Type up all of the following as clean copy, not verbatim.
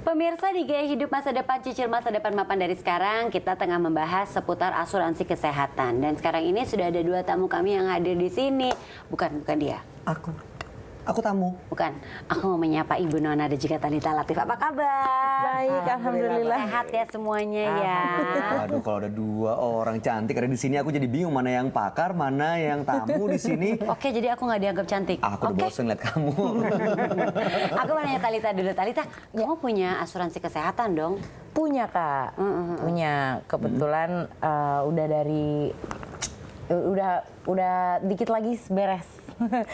Pemirsa di Gaya Hidup Masa Depan Cicil Masa Depan Mapan dari sekarang, kita tengah membahas seputar asuransi kesehatan. Dan sekarang ini sudah ada dua tamu kami yang hadir di sini. Bukan dia. Aku tamu. Bukan. Aku mau menyapa Ibu Nona dan juga Talita Latif. Apa kabar? Baik, alhamdulillah. Sehat ya semuanya ya. Aduh, kalau ada dua orang cantik ada di sini, aku jadi bingung mana yang pakar, mana yang tamu di sini. Oke, jadi aku nggak dianggap cantik. Aku udah bosen lihat kamu. Aku mau nanya Talita dulu. Talita, kamu punya asuransi kesehatan dong? Punya Kak, punya. Kebetulan udah dari udah dikit lagi beres.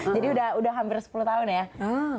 Jadi udah hampir 10 tahun ya.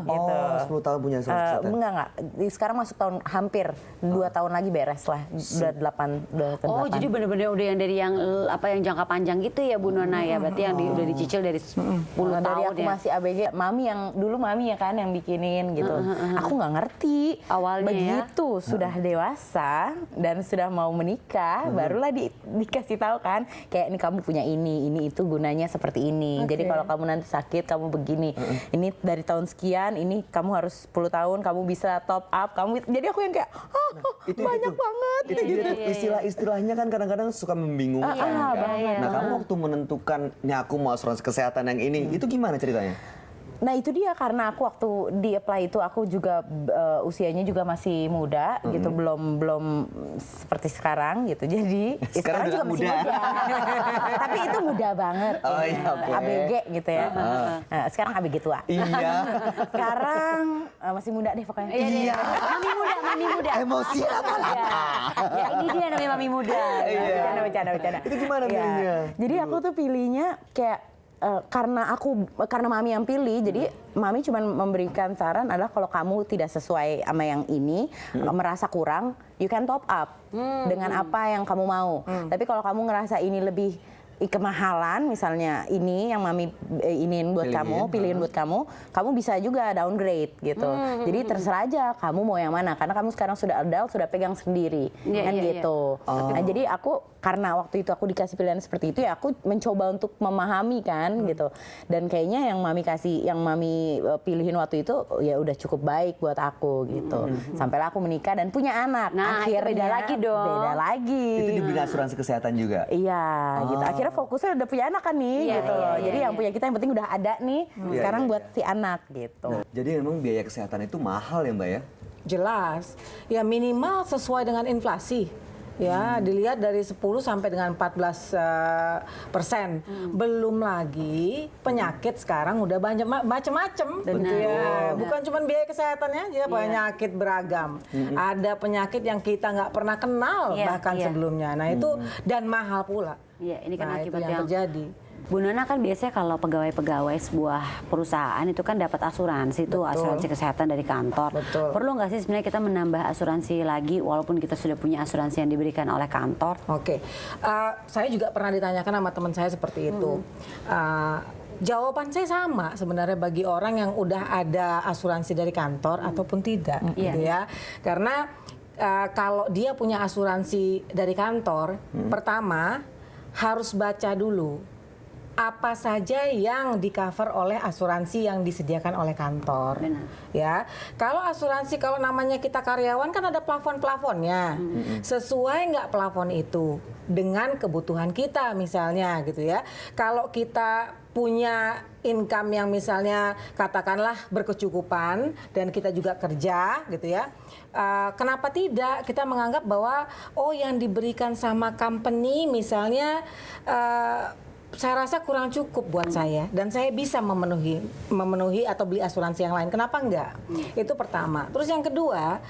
Gitu. Oh, 10 tahun punya asuransi kesehatan. Enggak. Sekarang masuk tahun hampir 2 tahun lagi beres lah. Udah 8. Oh, jadi bener-bener udah yang dari yang jangka panjang gitu ya Bu Nona ya. Berarti yang udah dicicil dari 10 tahun dari aku ya. masih ABG, mami ya kan yang bikinin gitu. Aku nggak ngerti. Awalnya begitu sudah dewasa dan sudah mau menikah, barulah dikasih tahu kan, kayak ini kamu punya ini itu gunanya seperti ini. Jadi kalau kamu nanti sakit kamu begini. Ini dari tahun sekian, ini kamu harus 10 tahun kamu bisa top up. Jadi aku yang kayak banyak banget gitu. Istilah-istilahnya kan kadang-kadang suka membingungkan. Nah, kamu waktu menentukan ini aku mau asuransi kesehatan yang ini, itu gimana ceritanya? Nah itu dia, karena aku waktu di apply itu aku juga usianya juga masih muda gitu, belum seperti sekarang gitu. Jadi sekarang juga masih muda. Tapi itu muda banget. Oh, iya, okay. ABG gitu ya. Nah, sekarang ABG tua. Iya. Sekarang masih muda deh pokoknya. Iya. Mami muda. Emosi lama-lama. Ya ini dia namanya mami muda. Bercanda. Itu gimana pilihnya? Jadi aku tuh pilihnya kayak karena mami yang pilih, jadi mami cuma memberikan saran adalah kalau kamu tidak sesuai sama yang ini, merasa kurang, you can top up dengan apa yang kamu mau. Tapi kalau kamu ngerasa ini lebih kemahalan, misalnya ini yang mami pilihin buat kamu bisa juga downgrade gitu. Jadi terserah aja kamu mau yang mana, karena kamu sekarang sudah adult, sudah pegang sendiri gitu. Nah, jadi aku karena waktu itu aku dikasih pilihan seperti itu ya, aku mencoba untuk memahami kan gitu. Dan kayaknya yang mami pilihin waktu itu ya udah cukup baik buat aku gitu. Sampailah aku menikah dan punya anak. Nah, akhirnya beda lagi dong. Beda lagi. Itu dibina asuransi kesehatan juga? Iya, gitu. Akhirnya fokusnya udah punya anak kan nih, gitu. Jadi yang punya kita yang penting udah ada nih. Sekarang buat si anak gitu. Nah, jadi memang biaya kesehatan itu mahal ya Mbak ya? Jelas, ya minimal sesuai dengan inflasi. Ya, dilihat dari 10 sampai dengan 14%. Belum lagi penyakit sekarang udah banyak macam-macam gitu ya. Bukan cuma biaya kesehatannya aja, penyakit beragam. Ada penyakit yang kita nggak pernah kenal bahkan sebelumnya. Nah, itu dan mahal pula. Iya, ini kan akibat yang terjadi. Bu Nona kan biasanya kalau pegawai-pegawai sebuah perusahaan itu kan dapat asuransi tuh, asuransi kesehatan dari kantor. Perlu nggak sih sebenarnya kita menambah asuransi lagi walaupun kita sudah punya asuransi yang diberikan oleh kantor? Oke, saya juga pernah ditanyakan sama teman saya seperti itu. Jawaban saya sama sebenarnya bagi orang yang udah ada asuransi dari kantor ataupun tidak, gitu ya. Karena kalau dia punya asuransi dari kantor, pertama harus baca dulu apa saja yang di-cover oleh asuransi yang disediakan oleh kantor. Ya, kalau asuransi, kalau namanya kita karyawan kan ada plafon-plafonnya. Sesuai nggak plafon itu dengan kebutuhan kita misalnya gitu ya. Kalau kita punya income yang misalnya katakanlah berkecukupan dan kita juga kerja gitu ya, kenapa tidak kita menganggap bahwa yang diberikan sama company misalnya saya rasa kurang cukup buat saya dan saya bisa memenuhi atau beli asuransi yang lain. Kenapa enggak? Itu pertama. Terus yang kedua,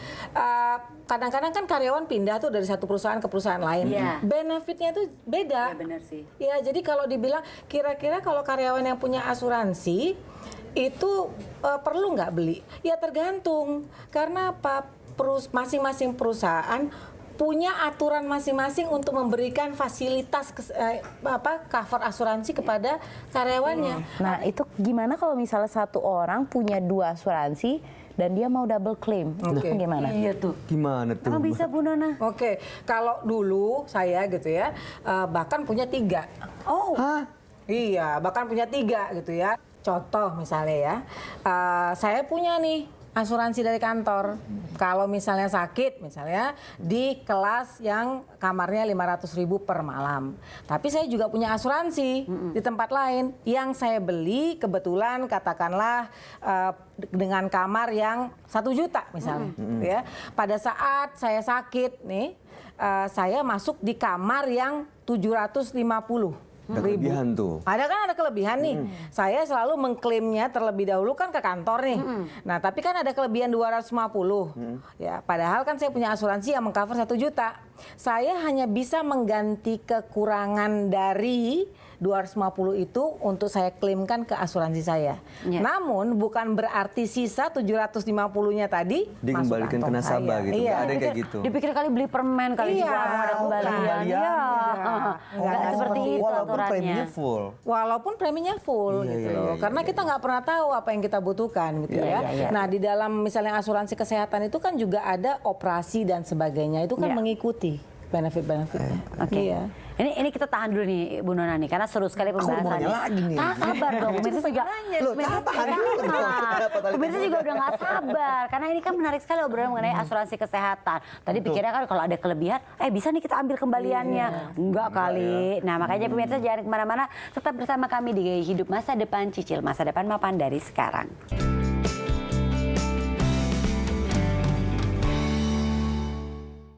kadang-kadang kan karyawan pindah tuh dari satu perusahaan ke perusahaan lain. Benefitnya itu beda. Ya, benar sih. Ya, jadi kalau dibilang kira-kira kalau karyawan yang punya asuransi itu perlu nggak beli? Ya tergantung. Karena apa? Masing-masing perusahaan punya aturan masing-masing untuk memberikan fasilitas cover asuransi kepada karyawannya. Nah, itu gimana kalau misalnya satu orang punya 2 asuransi dan dia mau double claim? Gimana? Iya tuh. Gimana tuh? Emang bisa Bu Nona? Oke, kalau dulu saya gitu ya, bahkan punya 3. Oh. Hah? Iya, bahkan punya 3 gitu ya. Contoh misalnya ya, saya punya nih asuransi dari kantor. Kalau misalnya sakit, misalnya di kelas yang kamarnya 500.000 per malam. Tapi saya juga punya asuransi di tempat lain yang saya beli kebetulan katakanlah dengan kamar yang 1 juta misalnya. Gitu ya. Pada saat saya sakit nih, saya masuk di kamar yang 750. Ada kelebihan tuh. Ada kelebihan nih. Saya selalu mengklaimnya terlebih dahulu kan ke kantor nih. Nah, tapi kan ada kelebihan 250. Ya, padahal kan saya punya asuransi yang mengcover 1 juta. Saya hanya bisa mengganti kekurangan dari 250 itu untuk saya klaimkan ke asuransi saya. Namun bukan berarti sisa 750-nya tadi dikembalikan ke nasabah gitu. Iya. Ada yang kayak gitu. Dipikir kali beli permen kali juga ada kembalian. Iya. Nggak seperti itu Walaupun aturannya. preminya full. Walaupun preminya full gitu loh. Karena kita nggak pernah tahu apa yang kita butuhkan gitu ya. Nah, di dalam misalnya asuransi kesehatan itu kan juga ada operasi dan sebagainya. Itu kan mengikuti benefit-benefitnya. Oke. Iya. Ini kita tahan dulu nih Bu Nona nih karena seru sekali Aku mau pembahasannya. nanya lagi nih. Sabar dong, pemirsa juga. Loh, tahan dulu dong. Pemirsa juga udah nggak sabar karena ini kan menarik sekali obrolan mengenai asuransi kesehatan. Tadi pikirnya kan kalau ada kelebihan, bisa nih kita ambil kembaliannya. Enggak kali. Nah makanya pemirsa jangan kemana-mana, tetap bersama kami di Gaya Hidup Masa Depan, cicil masa depan mapan dari sekarang.